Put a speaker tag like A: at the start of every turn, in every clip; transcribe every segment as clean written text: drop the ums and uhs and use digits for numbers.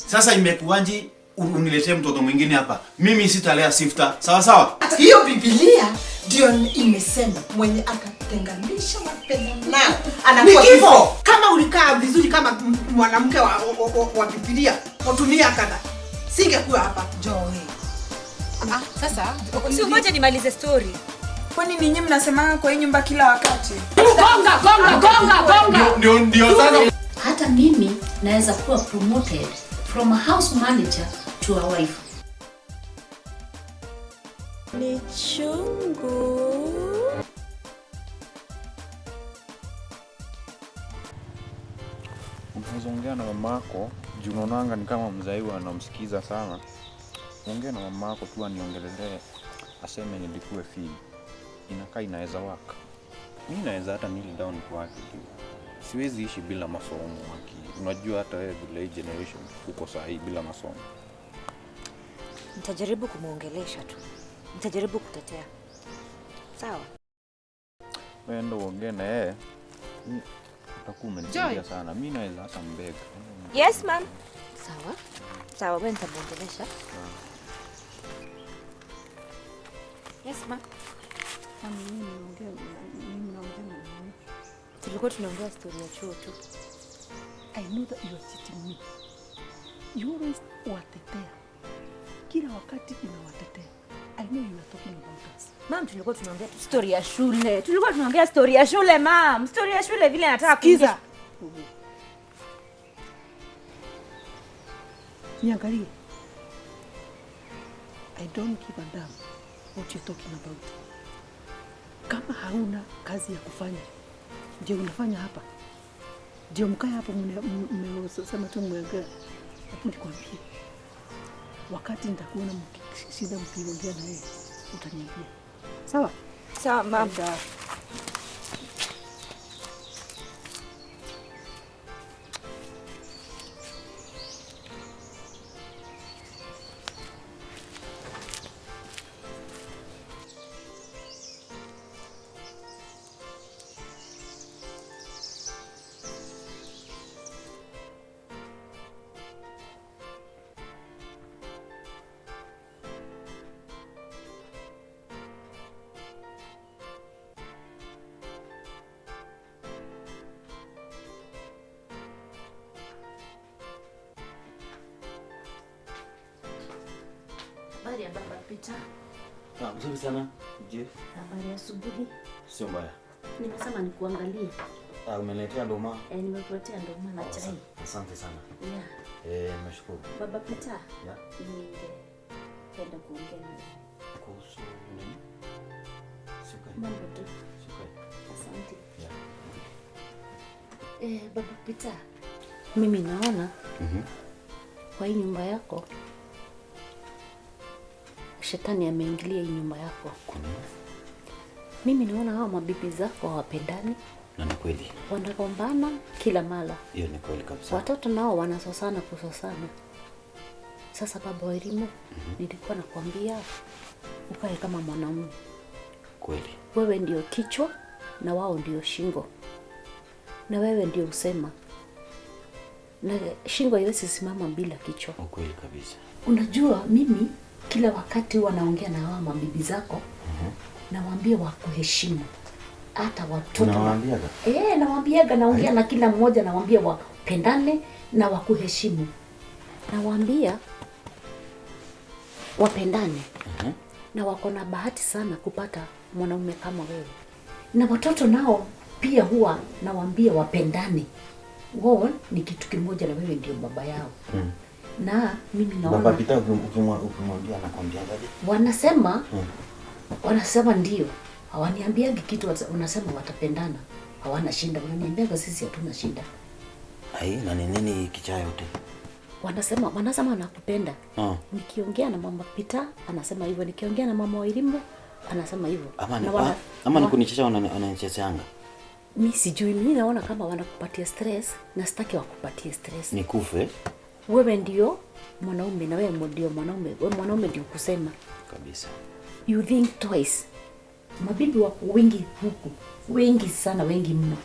A: Sasa imekuwaje uniletee mtoto mwingine hapa? Mimi sitalea Sifta. Sawa sawa?
B: Hiyo Biblia ndio imesema mwenye atatenganisha mapenzi nao anakuwa kifo. Kama ulikaa vizuri kama mwanamke wa Biblia, utumia kada. Singekuwa hapa Joy.
C: Sasa usingoje nimalize story.
D: Kwani ninyi mnasema kwa hii nyumba kila wakati?
C: Gonga.
A: Ndio sana.
E: Hata mimi naweza kuwa promoted from a house manager to a wife.
C: Ni chungu.
F: Unazongea na mamako, juu unaonanga ni kama mzaiwa anamsikiza sana. Ongea na mamako tu aniongelezee, aseme nilikuwe fee. Inakaa inaweza waka. Mimi naweza hata kneel down kwake tu. Siwezi ishi bila masomo haki. Unajua hata wewe vile generation uko sahi bila masomo.
C: Nitajaribu kumuongelesha tu. Nitajaribu kutetea. Sawa?
F: Wewe ndio ongea na yeye. Utakuwa umenisaidia sana. Mimi naweza hata mbega.
C: Yes, ma'am. Sawa, wewe nitamuongelesha. Yes, ma'am. Tulikuwa tunaongea story ya chuo tu.
G: I know that you are cheating me. You always watetea. Kila wakati unawatetea. I know you are talking about us.
C: Ma'am, tulikuwa tunaongea story ya shule. Story ya shule, ma'am. Story ya shule vile nataka kuingia.
G: Niangalie. I don't give a damn what you're talking about. Kama hauna kazi ya kufanya, ndio unafanya hapa. Ndio mkae hapo mmesema tu mwongea. Nikwambie. Wakati nitakuona mkishida mkiongea na yeye, utaniambia. Sawa?
C: Sawa, ma'am.
E: Habari ya baba Peter.
A: Mzuri sana. Je?
E: Habari ya asubuhi.
A: Sio mbaya.
E: Nimesema nikuangalie.
A: Umeniletea ndoma?
E: Nimekuletea ndoma na chai.
A: Asante sana.
E: Yeah.
A: Nimeshukuru.
E: Baba Peter.
A: Yeah.
E: Ningependa kuongea nawe.
A: Kuhusu nini? Shukrani.
E: Mambo tu.
A: Shukrani.
E: Asante.
A: Yeah.
E: Baba Peter. Mimi naona kwa hii nyumba yako Shetani ameingilia hii nyumba yako. Mimi naona hao mabibi zako hawapendani.
A: Na ni kweli.
E: Wanagombana kila mara.
A: Hiyo ni kweli kabisa.
E: Watoto nao wanasosana kusosana. Sasa baba wa elimu, nilikuwa nakwambia ukae kama mwanamume.
A: Kweli.
E: Wewe ndio kichwa na wao ndio shingo. Na wewe ndio usema. Na shingo haiwezi simama bila kichwa.
A: Kweli kabisa.
E: Unajua mimi kila wakati wanaongea na hawa mabibi zako, nawaambia wakuheshimu. Hata watoto.
A: Nawaambiaga?
E: Nawaambiaga, naongea na kila mmoja, nawaambia wapendane na wakuheshimu. Nawaambia wapendane. Na wako na bahati sana kupata mwanaume kama wewe. Na watoto nao pia huwa nawaambia wapendane. Wao ni kitu kimoja na wewe ndio baba yao. Na mimi naona
A: Baba Peter ukimwambia anakwambia
E: aje? Wanasema ndio. Hawaniambiagi kitu, unasema watapendana. Hawana shinda, unaniambiaga sisi hatuna shinda.
A: Na nini kicha yote?
E: Wanasema wanakupenda. Nikiongea na mama Peter anasema hivyo, nikiongea na mama wa elimu anasema hivyo.
A: Ama ni kunicheza wananichezeanga.
E: Mimi sijui, mimi naona kama wanakupatia stress na sitaki wakupatie stress.
A: Nikufe?
E: Wewe ndio mwanaume na wewe ndio mwanaume. Wewe mwanaume ndio kusema
A: kabisa.
E: You think twice. Mabibi wako wengi huku. Wengi sana, wengi mno.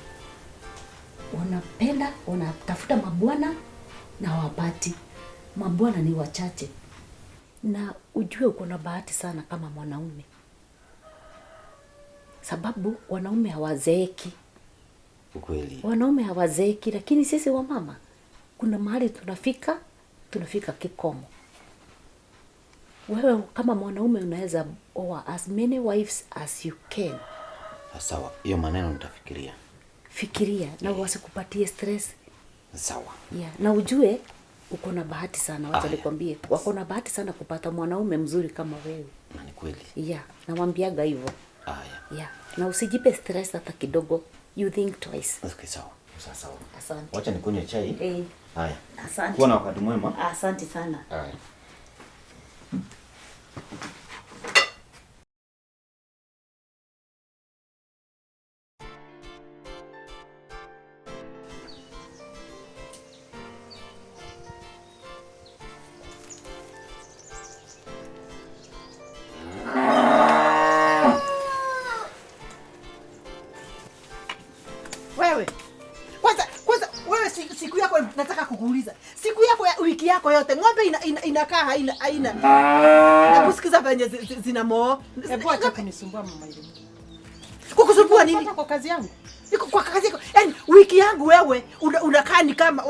E: Wanapenda, wanatafuta mabwana na hawapati. mabwana ni wachache. Na ujue uko na bahati sana kama mwanaume. Sababu wanaume hawazeeki.
H: Ukweli.
E: Wanaume hawazeeki, lakini sisi wamama kuna mahali tunafika kikomo. Wewe kama mwanaume unaweza oa as many wives as you can.
H: Sawa, hiyo maneno nitafikiria.
E: Fikiria na wasikupatie stress.
H: Sawa.
E: Yeah, na ujue uko na bahati sana, wacha nikwambie. Wako na bahati sana kupata mwanaume mzuri kama wewe.
H: Na ni kweli.
E: Yeah, nawaambiaga hivyo.
H: Yeah.
E: Na usijipe stress hata kidogo. You think twice.
H: Okay, sawa. Sawa.
E: Asante.
H: Wacha nikunywe chai. Haya.
E: Asante.
H: Kuwa na wakati mwema.
E: Asante sana.
H: Haya.
B: Kwanza wewe siku yako nataka kukuuliza. Siku yako ya wiki yako yote ng'ombe inakaa haina. Na kusikiza venye zina moo.
G: Hebu acha kunisumbua mama ile.
B: Kukusumbua nini?
G: Kwa kazi yangu.
B: Kwa kazi yako. Yaani wiki yangu wewe unakaa ni kama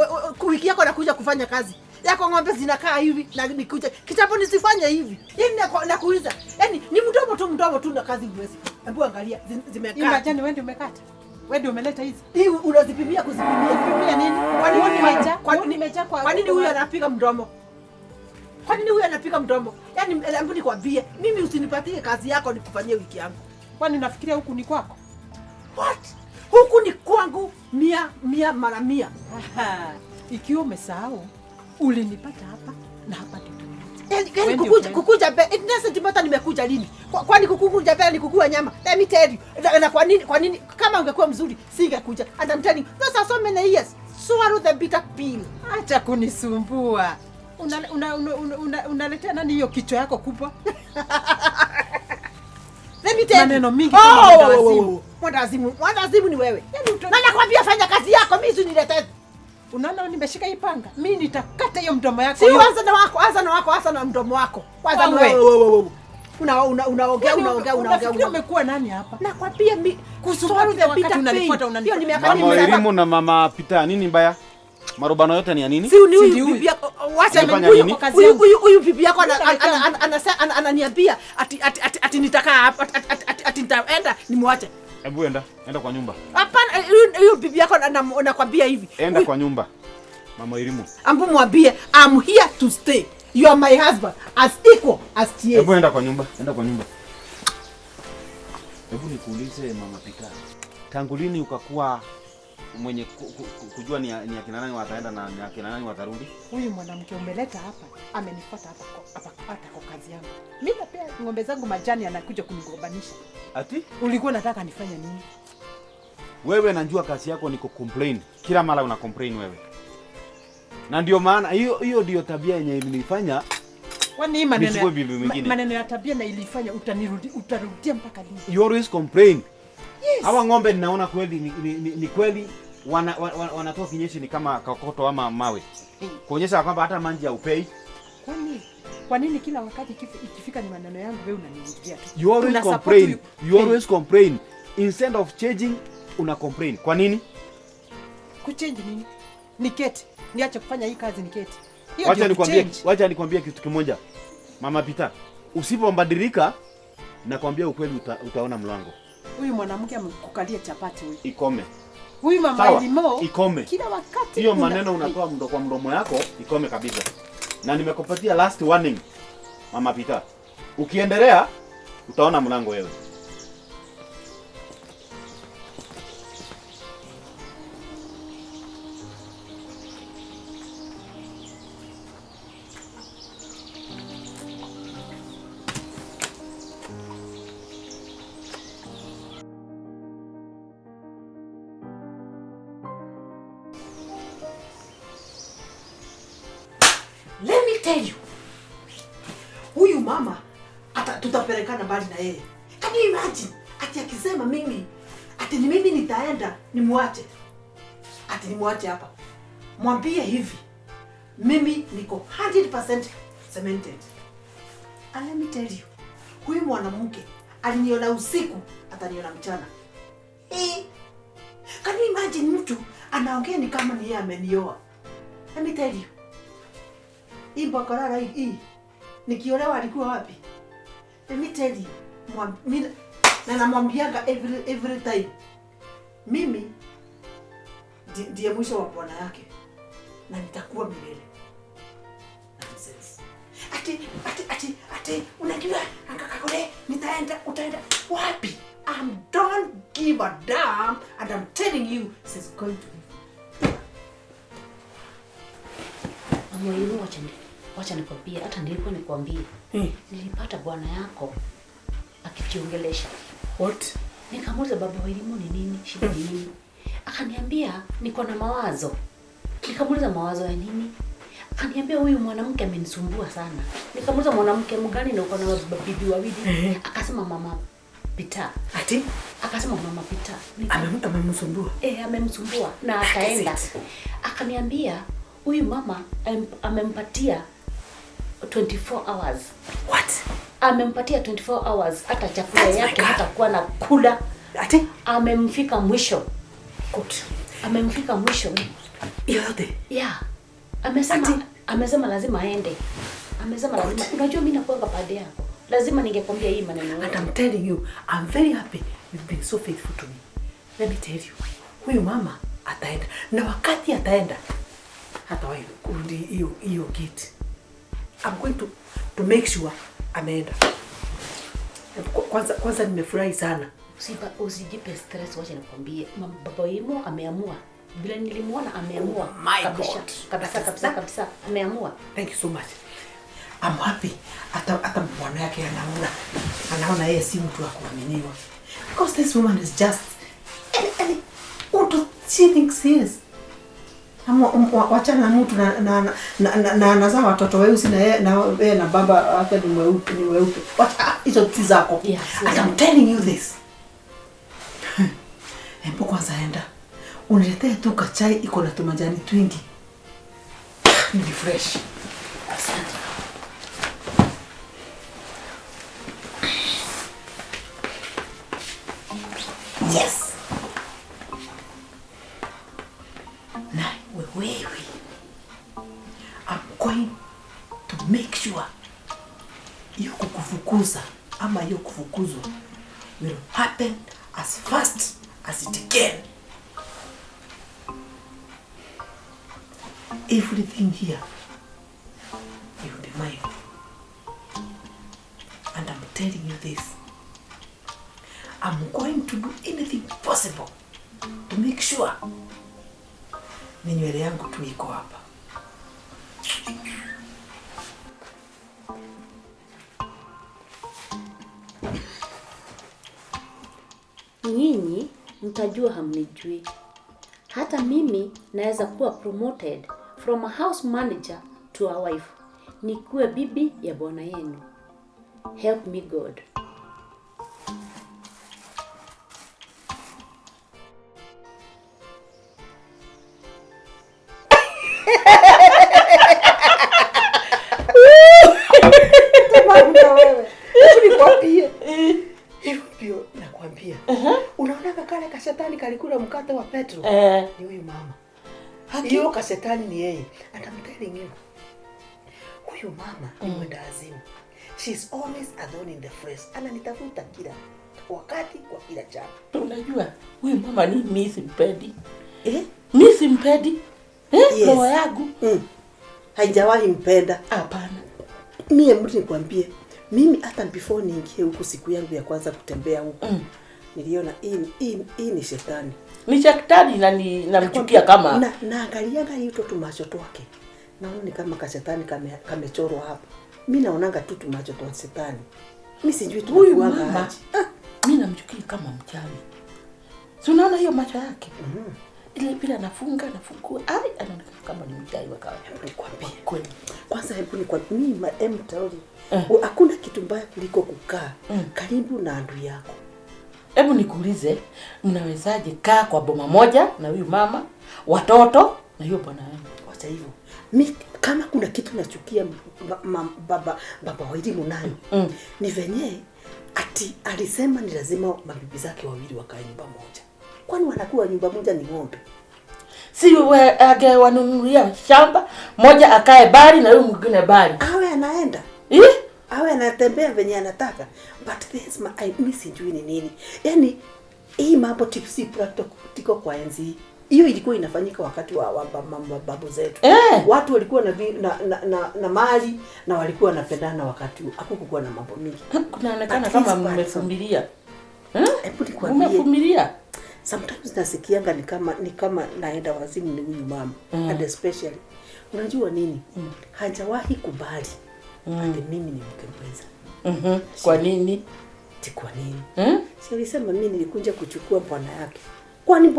B: wiki yako nakuja kufanya kazi. Yako ng'ombe zinakaa hivi na nikuja. Kitambo nisifanye hivi. Yaani nakuuliza. Yaani ni mdomo tu na kazi huwezi. Hebu angalia zimekaa.
G: Imagine wewe ndio umekata. Wewe ndio umeleta hizi.
B: Hii unazipimia kuzipimia nini? Kwa nini huyu anapiga mdomo? Yaani hebu nikwambie, mimi usinipatie kazi yako nikufanyie wiki yangu.
G: Kwani unafikiria huku ni kwako?
B: What? Huku ni kwangu 100 mara 100.
G: Aha. Ikiwa umesahau, ulinipata hapa na hapa ndio.
B: Yaani kukuja it doesn't matter nimekuja lini. Kwani kukuja pale ni kukua nyama. Let me tell you. Na kwa nini kama ungekuwa mzuri singekuja. And I'm telling you, those are so many years. Swallow the bitter pill.
G: Acha kunisumbua. Unaletea nani hiyo kichwa yako kubwa?
B: Let me tell you.
G: Maneno mingi kama
B: Mwandazimu ni wewe. Na nakwambia fanya kazi yako, mimi usiniletee.
G: Unaona nimeshika hii panga. Mimi nitakata hiyo mdomo yako.
B: Si anza na mdomo wako. Kwanza wewe. Unaongea.
G: Umekuwa nani hapa?
B: Nakwambia mimi kuswallow the bitter pill. Hiyo ni miaka
F: Mama elimu na mama Pita nini mbaya? Marubano yote ni ya nini?
B: Si huyu bibi yako wacha
F: nini?
B: Huyu bibi yako ananiambia ati nitakaa hapa ati nitaenda nimwache.
F: Hebu enda kwa nyumba.
B: Hapana, huyu bibi yako anakwambia hivi.
F: Enda kwa nyumba. Mama elimu.
B: Ambu mwambie I'm here to stay. You are my husband as equal as TS.
F: Hebu enda kwa nyumba. Hebu nikuulize Mama Pita. Tangu lini ukakuwa mwenye kujua ni akina nani wataenda na ni akina nani watarudi?
G: Huyu mwanamke umeleta hapa amenifuata hapa kwa kazi yangu. Mimi pia ng'ombe zangu majani anakuja kunigombanisha.
F: Ati?
G: Ulikuwa unataka nifanye nini?
F: Wewe najua kazi yako ni kucomplain. Kila mara una complain wewe. Na ndio maana hiyo ndio tabia yenye nilifanya.
G: Kwani maneno ya tabia na ilifanya utarudia mpaka lini?
F: You always complain. Yes. Hawa ng'ombe ninaona kweli ni kweli wanatoa kinyesi ni kama kokoto ama mawe. Kuonyesha kwamba hata maji ya upei.
G: Kwa nini kila wakati ikifika ni maneno yangu wewe unaniingilia tu?
F: You always complain. Instead of changing una complain. Kwa nini?
G: Kuchange nini? Niketi. Niache kufanya hii kazi niketi.
F: Wacha nikwambie kitu kimoja. Mama Pita, usipobadilika nakwambia ukweli utaona mlango.
G: Huyu mwanamke amekukalia chapati huyu.
F: Ikome.
G: Huyu mama Elimo
F: ikome.
G: Kila wakati
F: hiyo maneno unatoa kwa mdomo yako ikome kabisa. Na nimekupatia last warning Mama Pita. Ukiendelea utaona mlango wewe.
B: Let me tell you. Huyu mama tutapelekana mbali na yeye. Can you imagine? Ati akisema mimi nitaenda nimwache. Ati nimwache hapa. Mwambie hivi. Mimi niko 100% cemented. And let me tell you, huyu mwanamke aliniona usiku, ataniona mchana. Can you imagine mtu anaongea ni kama ni yeye amenioa? Let me tell you. Hii bakarara hii nikiolewa alikuwa wapi? Let me tell you. Mimi na namwambianga every time. Mimi ndiye mwisho wa bwana yake na nitakuwa milele. Nonsense. Ati unajua Kagure utaenda wapi? Don't give a damn, and I'm telling you she's going to be.
E: Mwahimu, wacha nikwambie, hata nilikuwa nikwambie. Nilipata bwana yako akijiongelesha.
B: What?
E: Nikamuuliza baba wa elimu ni nini? Shida ni nini? Akaniambia niko na mawazo. Nikamuuliza mawazo ya nini? Akaniambia huyu mwanamke amenisumbua sana. Nikamuuliza mwanamke mgani na uko na bibi wawili? Akasema mama Pita.
B: Ati?
E: Akasema mama Pita.
B: Amemsumbua.
E: Amemsumbua na akaenda. Akaniambia huyu mama amempatia 24 hours.
B: What?
E: Amempatia 24 hours hata chakula yake hata kuwa na kula.
B: Ati?
E: Amemfika mwisho.
B: Good.
E: Amemfika mwisho.
B: Yote.
E: Yeah. Amesema lazima aende. Amesema lazima. Unajua mimi nakuanga pande yako. Lazima ningekwambia hii maneno.
B: And I'm telling you, I'm very happy you've been so faithful to me. Let me tell you, huyu mama ataenda. Na wakati ataenda, hata wewe kurudi hiyo gate. I'm going to make sure ameenda. Kwanza nimefurahi sana.
E: Usijipe stress, wacha nikwambie. Baba wimo ameamua. Bila nilimuona ameamua. Kabisa. Ameamua.
B: Thank you so much. I'm happy. Hata bwana yake anaona yeye si mtu wa kuaminiwa. Because this woman is just what she thinks he is. Wachana na mtu na anazaa watoto weusi na yeye na baba wake ni weupe. Wacha hizo vitu zako. And I'm telling you this. Hebu kwanza enda. Uniletee tu kachai iko na tumajani twingi. Ni fresh. Asante. Yes. Now, I'm going to make sure hiyo kukufukuza ama hiyo kufukuzwa will happen as fast as it can. Everything here will be mine. And I'm telling you this. I'm going to do anything possible to make sure ni nywele yangu tu iko hapa.
E: Nyinyi mtajua hamnijui. Hata mimi naweza kuwa promoted from a house manager to a wife. Nikuwe bibi ya bwana yenu. Help me God.
B: Nakwambia. Unaona kale kashetani kalikula mkate wa Petro? Ni huyu mama. Hiyo kashetani ni yeye. And I'm telling you. Huyu mama ni mwenda azimu. She's always alone in the flesh. Ananitafuta kila wakati kwa kila jambo.
I: Unajua huyu mama ni mimi simpendi. Mimi simpendi. Roho yangu
B: haijawahi mpenda.
I: Hapana.
B: Mimi mtu nikwambie, mimi hata before niingie huku siku yangu ya kwanza kutembea huku, niliona hii ni shetani.
I: Ni shetani na namchukia kama
B: naangalianga hiyo tumacho twake. Naona ni kama kashetani kamechorwa hapa. Mimi naonanga tu tumacho twa shetani. Mimi sijui tunakuanga aje.
I: Mimi namchukia kama mchawi. Si unaona hiyo macho yake? Ile bila anafunga nafungua. Anaonekana kama ni mchawi wa kawaida.
B: Nikwambie kweli. Kwanza hebu nikwambie mimi tauri. Hakuna kitu mbaya kuliko kukaa karibu na adui yako.
I: Hebu nikuulize, mnawezaje kaa kwa boma moja na huyu mama, watoto na hiyo bwana wangu? wacha hivyo. Mi kama kuna kitu nachukia baba wa elimu nayo ni venye ati alisema ni lazima mabibi zake wawili wakae nyumba moja. Kwani wanakuwa nyumba moja ni ng'ombe?
B: Si wewe wanunulia shamba moja akae bali na yule mwingine bali.
I: Awe anaenda. Awe anatembea venye anataka. But this I sijui ni nini. Yaani hii mambo tipsi practical kwa enzi. Hiyo ilikuwa inafanyika wakati wa babu zetu. Watu walikuwa na mali na walikuwa wanapendana wakati hakukuwa na mambo mingi.
B: Kunaonekana kama mmefumilia.
I: Hebu nikwambie.
B: Mmefumilia.
I: Sometimes nasikianga ni kama naenda wazimu ni huyu mama. And especially unajua nini? Hajawahi kubali. Ati mimi ni mke mwenza.
B: Kwa nini?
I: Kwa nini? Si alisema mimi nilikuja kuchukua bwana yake. Kwani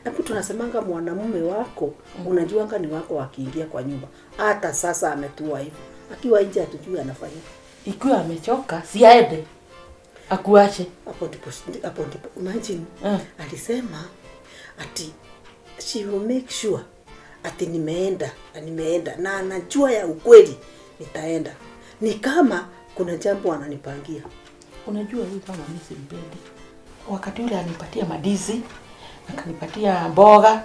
I: hapo tunasemanga mwanamume wako unajuanga ni wako wakiingia kwa nyumba. Hata sasa ametua hivyo. Akiwa nje hatujui anafanya.
B: Ikiwa amechoka si aende. Akuache.
I: Hapo ndipo imagine alisema ati she will make sure ati nimeenda na anajua ya ukweli nitaenda. Ni kama kuna jambo ananipangia.
B: Unajua huyu kama mimi simpendi. Wakati ule anipatia madizi, akanipatia mboga.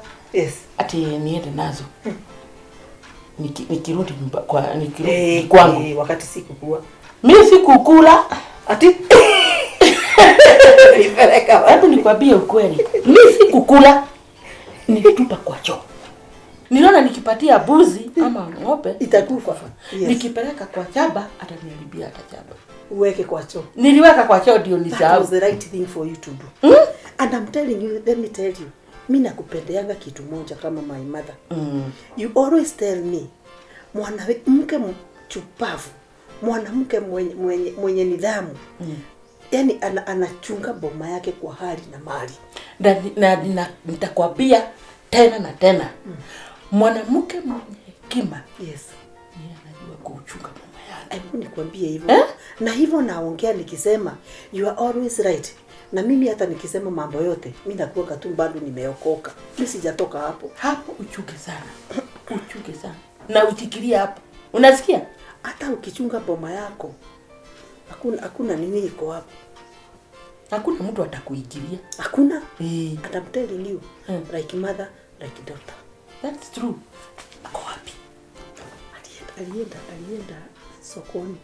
B: Ati niende nazo. Nikirudi kwangu.
I: Wakati sikukua.
B: Mimi sikukula. Ati hebu nikwambie ukweli. Mimi sikukula. Nilitupa kwa choo. Niliona nikipatia buzi ama ng'ombe
I: itakufa.
B: Nikipeleka kwa chaba ataniharibia hata chaba.
I: Uweke kwa choo.
B: Niliweka kwa choo ndio nisahau.
I: That was the right thing for you to do. And I'm telling you, let me tell you. Mimi nakupendeanga kitu moja kama my mother. You always tell me mwanamke mchupavu, mwanamke mwenye nidhamu. Yaani anachunga boma yake kwa hali na mali.
B: Na nitakwambia tena na tena. Mwanamke mwenye hekima.
I: Yeye
B: anajua kuchunga boma yake.
I: Hebu nikwambie hivyo. Na hivyo naongea nikisema you are always right. Na mimi hata nikisema mambo yote, mimi nakuwa tu bado nimeokoka. Mimi sijatoka hapo.
B: Hapo uchuke sana. Uchuke sana. Na ufikirie hapo. Unasikia?
I: Hata ukichunga boma yako, hakuna nini iko hapo.
B: Hakuna mtu atakuingilia.
I: Hakuna? I'm telling you. Like mother, like daughter.
B: That's true. Ako wapi?
I: Alienda sokoni.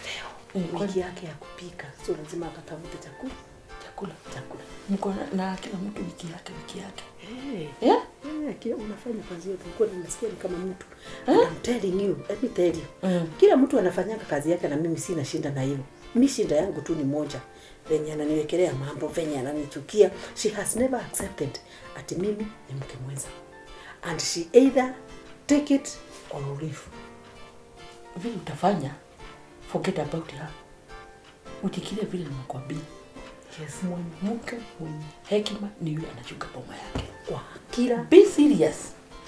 I: Leo. Wiki yake ya kupika. So lazima akatafute chakula.
B: Mko na kila mtu wiki yake.
I: Kila unafanya kazi yote. Nilikuwa nimesikia ni kama mtu. I'm telling you, let me tell you. Kila mtu anafanyanga kazi yake na mimi sina shinda na hiyo. Mimi shinda yangu tu ni moja. Venye ananiwekelea mambo, venye ananichukia. She has never accepted ati mimi ni mke mwenza. And she either take it or leave.
B: Vile utafanya, forget about her. Utikilia vile nakwambia. Mwanamke mwenye hekima ni yule anachunga boma yake.
I: Kwa kila
B: be serious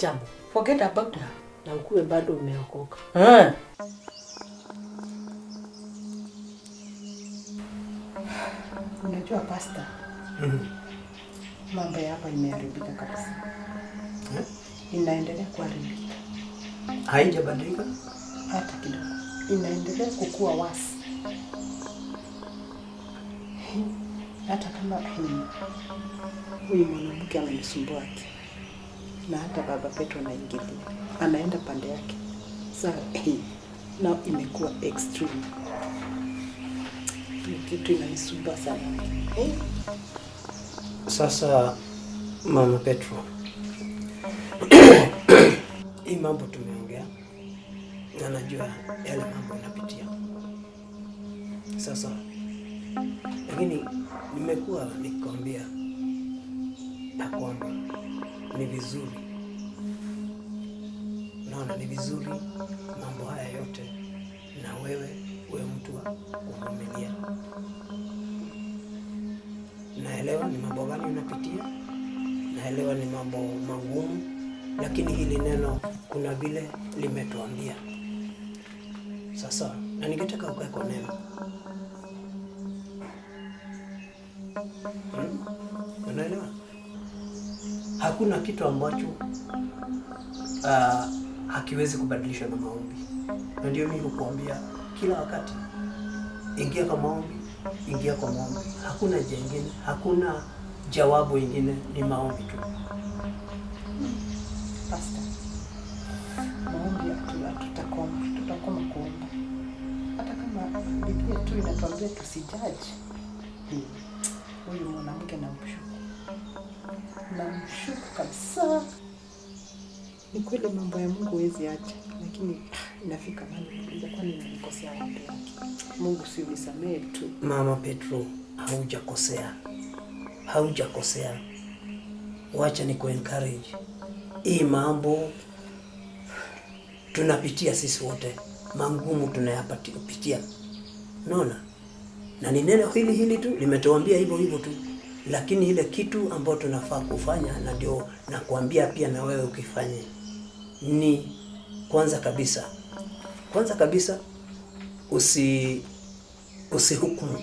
I: jambo.
B: Forget about her.
I: Na ukuwe bado umeokoka.
G: Unajua pasta. Mambo hapa imeharibika kabisa. Inaendelea kuharibika.
A: Haijabadilika
G: hata kidogo. Inaendelea kukua wasi. Hata kama huyu mwanamke amenisumbua na hata baba Petro anaingilia. Anaenda pande yake. Sasa na imekuwa extreme. Kitu inanisumbua sana.
J: Sasa Mama Petro, hii mambo tumeongea na najua yale mambo unapitia. Sasa lakini nimekuwa nikikwambia na kwamba ni vizuri, naona ni vizuri mambo haya yote na wewe mtu wa kuvumilia. Naelewa ni mambo gani unapitia, naelewa ni mambo magumu, lakini hili neno kuna vile limetuambia. Sasa na ningetaka ukae kwa neno. Unaelewa? Hakuna kitu ambacho hakiwezi kubadilishwa na maombi. Na ndio mimi hukuambia kila wakati, ingia kwa maombi, ingia kwa maombi. Hakuna jingine, hakuna jawabu ingine, ni maombi tu.
G: Pastor, maombi tutakoma kuomba. Hata kama Biblia tu inatuambia tusijaji. Huyu mwanamke namshuku kabisa. Ni kweli mambo ya Mungu huwezi acha, lakini inafika mahali kwani nilikosea wapi yake? Mungu si unisamehe tu.
J: Mama Petro, haujakosea. Wacha ni encourage. Hii mambo tunapitia sisi wote, mangumu tunayapitia. Unaona? Na ni neno hili tu limetuambia hivyo tu. Lakini ile kitu ambayo tunafaa kufanya, na ndio nakuambia pia na wewe ukifanye, ni kwanza kabisa usihukumu.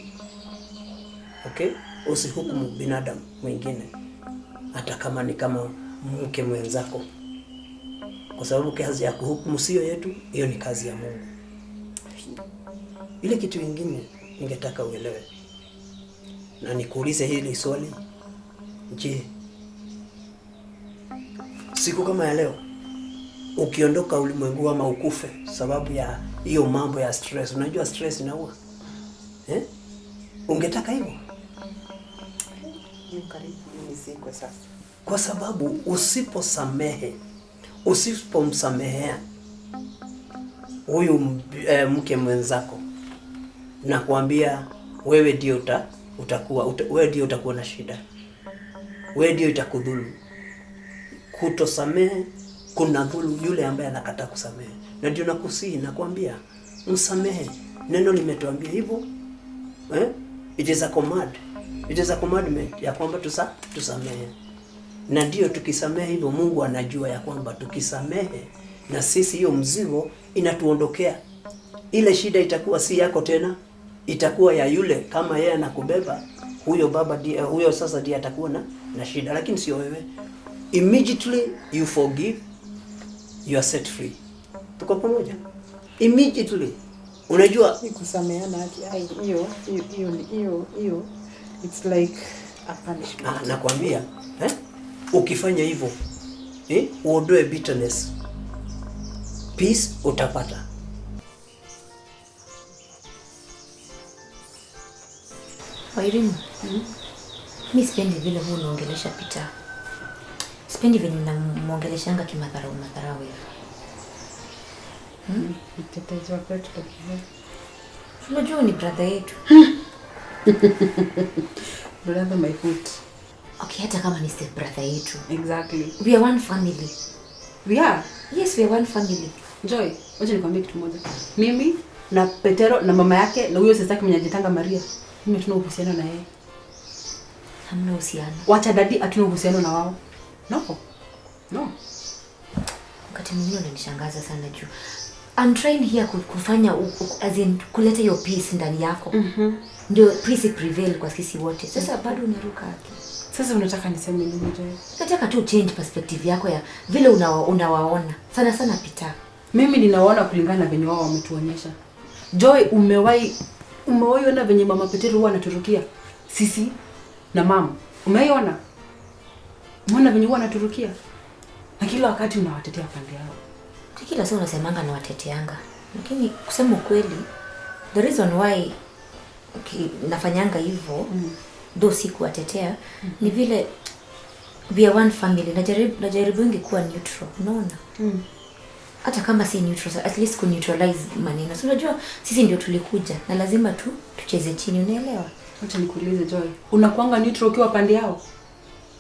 J: Okay? Usihukumu binadamu mwingine, hata kama ni kama mke mwenzako, kwa sababu kazi ya kuhukumu sio yetu, hiyo ni kazi ya Mungu. Ile kitu kingine ningetaka uelewe, na nikuulize hili swali. Je, siku kama ya leo ukiondoka ulimwengu ama ukufe sababu ya hiyo mambo ya stress, unajua stress inaua, ungetaka hivyo?
G: Ni karibu nisikwe sasa.
J: Kwa sababu usipomsamehea huyu mke mwenzako, na kuambia wewe ndio utakuwa na shida, wewe ndio itakudhuru. Kutosamehe kuna dhulu yule ambaye anakataa kusamehe. Na ndio nakusihi, nakwambia msamehe. Neno limetuambia hivyo. It is a command. It is a commandment ya kwamba tusamehe. Na ndio tukisamehe hivyo, Mungu anajua ya kwamba tukisamehe na sisi hiyo mzigo inatuondokea. Ile shida itakuwa si yako tena, itakuwa ya yule. Kama yeye anakubeba, huyo baba huyo sasa ndiye atakuwa na shida, lakini sio wewe. Immediately you forgive, you are set free. Tuko pamoja? Immediately. Unajua
G: kusameheana hiyo it's like a punishment.
J: Nakwambia, ukifanya hivyo, uondoe bitterness, peace utapata.
E: Wairimu, mimi sipendi vile huwa unaongelesha Peter. Sipendi vile unamuongeleshanga kimadharau hivi.
G: Mtetezi wa Petro.
E: Unajua ni brother yetu.
G: Brother my foot.
E: Okay, hata kama ni step brother yetu.
G: Exactly.
E: We are one family.
G: We are?
E: Yes, we are one family.
G: Joy, wacha nikwambie kitu moja. Mimi na Petero na mama yake na huyo sasa mwenye anajitanga Maria, mimi tuna uhusiano na yeye.
E: Hamna uhusiano.
G: Wacha dadi atuna uhusiano na wao. No.
E: Wakati mwingine unanishangaza sana juu. I'm trying here kufanya as in kuleta hiyo peace ndani yako. Ndio peace prevail kwa sisi wote. Sasa bado unaruka haki.
G: Sasa unataka niseme nini Joy?
E: Nataka tu change perspective yako ya vile unawaona. Sana Peter.
G: Mimi ninawaona kulingana na venye wao wametuonyesha. Joy, umewahi ona venye mama Petero huwa anaturukia sisi na mama? Umeiona? Mbona venye huwa anaturukia? Na kila wakati unawatetea pande yao.
E: Kila saa unasemanga na wateteanga. Lakini kusema ukweli, the reason why nafanyanga hivyo, though si kuwatetea, ni vile we are one family. Najaribu kuwa neutral, unaona? Hata kama si neutral, at least ku neutralize maneno. So unajua sisi ndio tulikuja na lazima tucheze chini, unaelewa?
G: Acha nikuulize Joy. Unakuanga neutral ukiwa pande yao?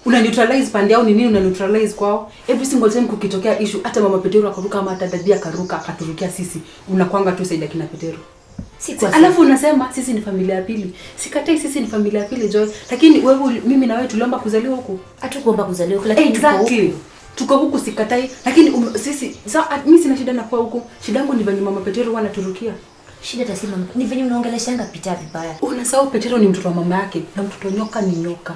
G: Una neutralize pande yao ni nini una neutralize kwao? Every single time kukitokea issue, hata mama Petero akaruka ama hata dadia akaruka akaturukia sisi, unakuanga tu saida kina Petero. Alafu unasema sisi ni familia ya pili. Sikatai sisi ni familia ya pili Joy, lakini wewe mimi na wewe tuliomba kuzaliwa huku.
E: Hatukuomba kuzaliwa huku, lakini
G: exactly. Tuko huku sikatai, lakini sisi mimi sina shida na kwa huku. Shida yangu ni venye mama Petero wanaturukia.
E: Shida tasema ni venye unaongeleshanga Peter vibaya.
G: Unasahau Petero ni mtoto wa mama yake na mtoto nyoka ni nyoka.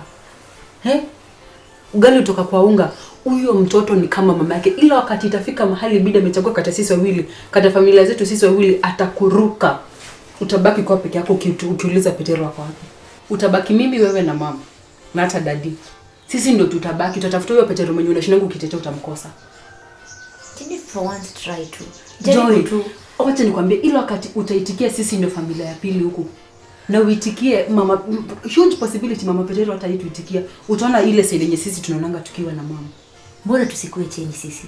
G: Ugali utoka kwa unga. Huyo mtoto ni kama mama yake. Ila wakati itafika mahali bida amechagua kata sisi wawili, kata familia zetu sisi wawili, atakuruka. Utabaki kwa peke yako ukiuliza Petero wako wapi. Utabaki mimi, wewe na mama. Na hata dadi. Sisi ndio tutabaki. Tutatafuta huyo Petero mwenye unashinda ukitetea utamkosa.
E: For once try to.
G: Joy, wacha nikwambie, ila wakati utaitikia sisi ndio familia ya pili huku. Na uitikie mama, huge possibility mama Petero hata ituitikia. Utaona ile side yenye sisi tunaonanga tukiwa na mama.
E: Mbona tusikue change sisi?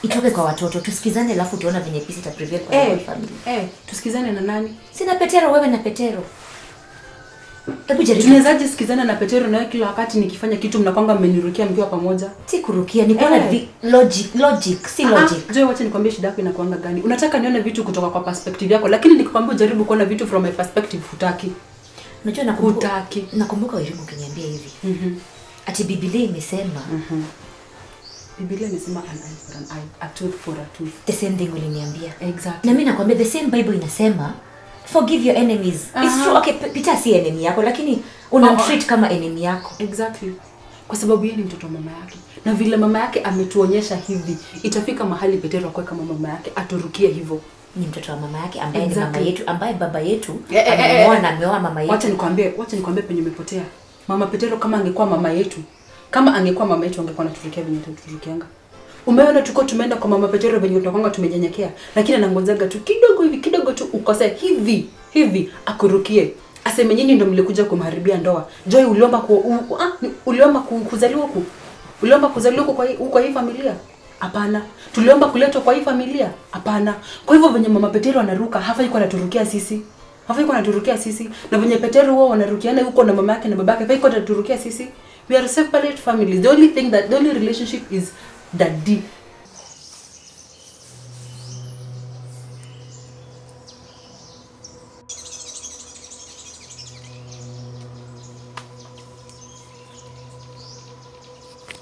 E: Itoke kwa watoto, tusikizane alafu tuona venye peace ita prevail kwa familia.
G: Tusikizane na nani?
E: Sina Petero, wewe na Petero. Hebu jaribu.
G: Tunawezaje sikizana na Petero na wewe kila wakati nikifanya kitu mnakwanga mmenirukia mkiwa pamoja?
E: Si kurukia, ni kuona logic, si logic.
G: Joy, wacha nikwambie shida yako inakuanga gani? Unataka nione vitu kutoka kwa perspective yako, lakini nikikwambia jaribu kuona vitu from my perspective hutaki.
E: Unajua nakumbuka wewe ukiniambia hivi. Ati Biblia imesema.
G: Biblia imesema an eye for an eye, a tooth for a tooth.
E: The same thing uliniambia.
G: Exactly.
E: Na mimi nakwambia the same Bible inasema forgive your enemies. It's true. Okay, Peter si enemy yako, lakini unamtreat kama enemy yako.
G: Exactly. Kwa sababu yeye ni mtoto wa mama yake. Na vile mama yake ametuonyesha hivi, itafika mahali Petero akwe kama mama yake, aturukie hivyo.
E: Ni mtoto wa mama yake ambaye ni mama yetu, ambaye baba yetu ameoa mama yetu.
G: Wacha nikwambie penye umepotea. Mama Petero kama angekuwa mama yetu, angekuwa anaturukia venye tuturukianga. Umeona tuko tumeenda kwa mama Petero venye tunakwanga tumejenyenyekea, lakini anangozaga tu kidogo tu ukose hivi akurukie. Aseme nyinyi ndio mlikuja kumharibia ndoa. Joy, uliomba kuzaliwa huku? Uliomba kuzaliwa huku kwa hii familia? Hapana. Tuliomba kuletwa kwa hii familia? Hapana. Kwa hivyo venye mama Petero anaruka, hafai kwa anaturukia sisi. Na venye Petero wao wanarukiana huko na mama yake na babake, hafai kwa anaturukia sisi. We are separate families. The only relationship is daddy.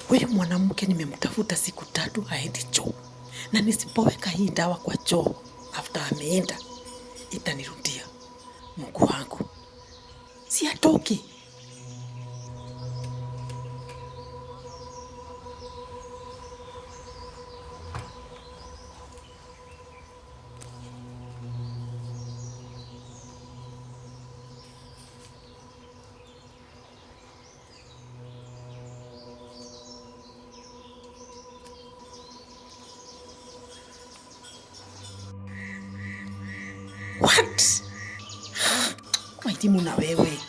I: Huyu mwanamke nimemtafuta siku 3 haendi choo. Na nisipoweka hii dawa kwa choo after ameenda itanirudia. Mungu wangu. Si atoki. What? Maitimu na wewe.